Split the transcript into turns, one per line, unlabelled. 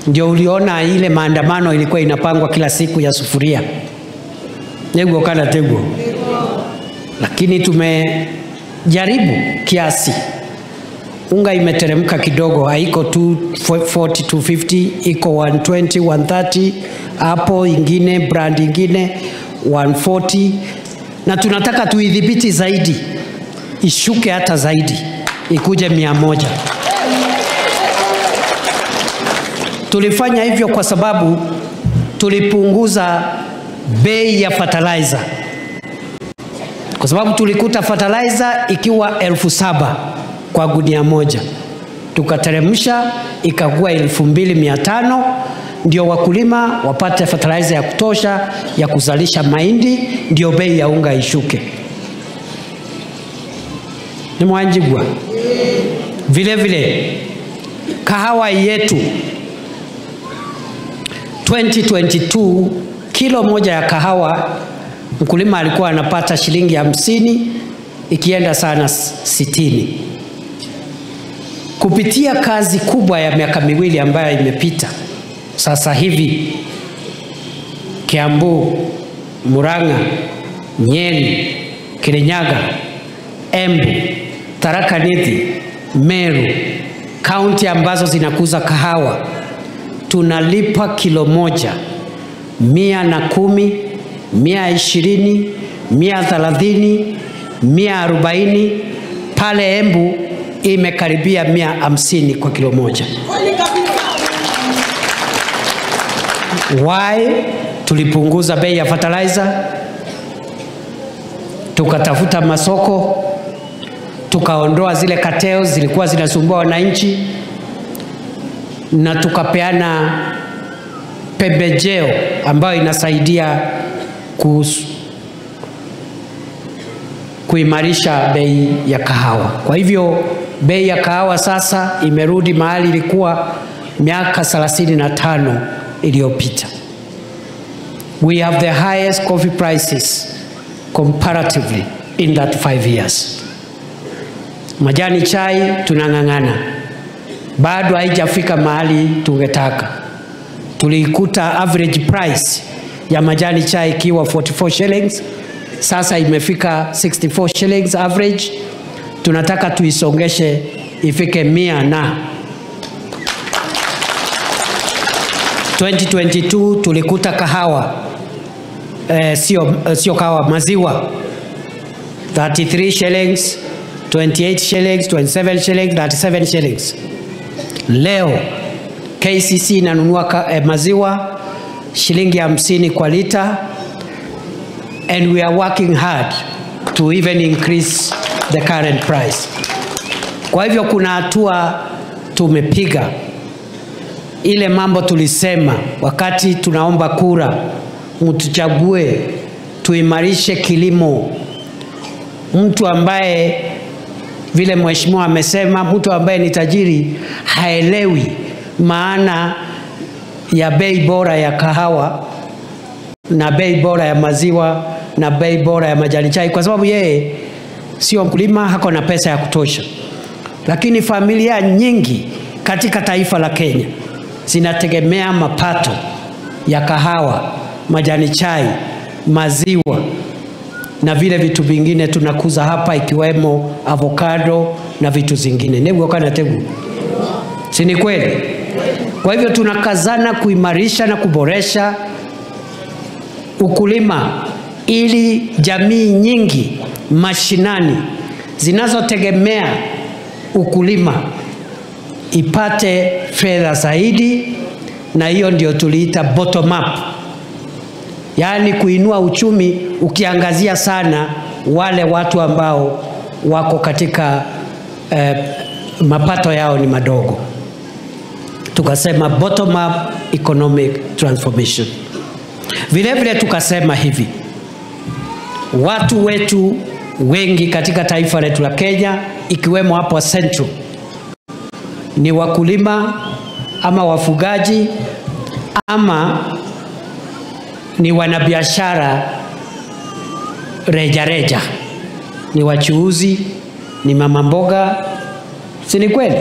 Ndio uliona ile maandamano ilikuwa inapangwa kila siku ya sufuria. Nego kana tego. Lakini tumejaribu kiasi. Unga imeteremka kidogo, haiko 240 250, iko 120 130, hapo ingine brand ingine 140, na tunataka tuidhibiti zaidi, ishuke hata zaidi, ikuje 100. Tulifanya hivyo kwa sababu tulipunguza bei ya fertilizer. Kwa sababu tulikuta fertilizer ikiwa 7,000 kwa gunia moja. Tukateremsha ikakuwa 2,500, ndio wakulima wapate fertilizer ya kutosha ya kuzalisha mahindi, ndio bei ya unga ishuke. Ni mwanjibwa. Vile vile kahawa yetu 2022 kilo moja ya kahawa mkulima alikuwa anapata shilingi 50 ikienda sana 60. Kupitia kazi kubwa ya miaka miwili ambayo imepita, sasa hivi Kiambu, Murang'a, Nyeri, Kirinyaga, Embu, Tharaka Nithi, Meru, kaunti ambazo zinakuza kahawa, tunalipa kilo moja 110, 120, 130, 140. Pale Embu imekaribia 150 kwa kilo moja. Why? Tulipunguza bei ya fertilizer, tukatafuta masoko, tukaondoa zile kateo zilikuwa zinasumbua wananchi, na tukapeana pembejeo ambayo inasaidia kuimarisha bei ya kahawa. Kwa hivyo bei ya kahawa sasa imerudi mahali ilikuwa miaka 35 iliyopita. We have the highest coffee prices comparatively in that 5 years. Majani chai tunang'ang'ana, bado haijafika mahali tungetaka. Tulikuta average price ya majani chai ikiwa 44 shillings, sasa imefika 64 shillings average. Tunataka tuisongeshe ifike 100 na 2022 tulikuta kahawa sio kahawa, maziwa 33 shillings, 28 shillings, 27 shillings, 37 shillings. Leo KCC inanunua maziwa shilingi 50 kwa lita, and we are working hard to even increase the current price. Kwa hivyo kuna hatua tumepiga. Ile mambo tulisema wakati tunaomba kura, mtuchague, tuimarishe kilimo. Mtu ambaye vile mheshimiwa amesema, mtu ambaye ni tajiri haelewi maana ya bei bora ya kahawa na bei bora ya maziwa na bei bora ya majani chai, kwa sababu yeye sio mkulima, hako na pesa ya kutosha. Lakini familia nyingi katika taifa la Kenya zinategemea mapato ya kahawa, majani chai, maziwa na vile vitu vingine tunakuza hapa ikiwemo avocado na vitu zingine. Nego kana tegu. Si ni kweli? Kwa hivyo tunakazana kuimarisha na kuboresha ukulima ili jamii nyingi mashinani zinazotegemea ukulima ipate fedha zaidi, na hiyo ndio tuliita bottom up. Yaani kuinua uchumi ukiangazia sana wale watu ambao wako katika mapato yao ni madogo. Tukasema bottom up economic transformation. Vile vile tukasema hivi, watu wetu wengi katika taifa letu la Kenya ikiwemo hapo Central ni wakulima ama wafugaji ama ni wanabiashara reja, ni wachuuzi, ni mama mboga. Si ni kweli?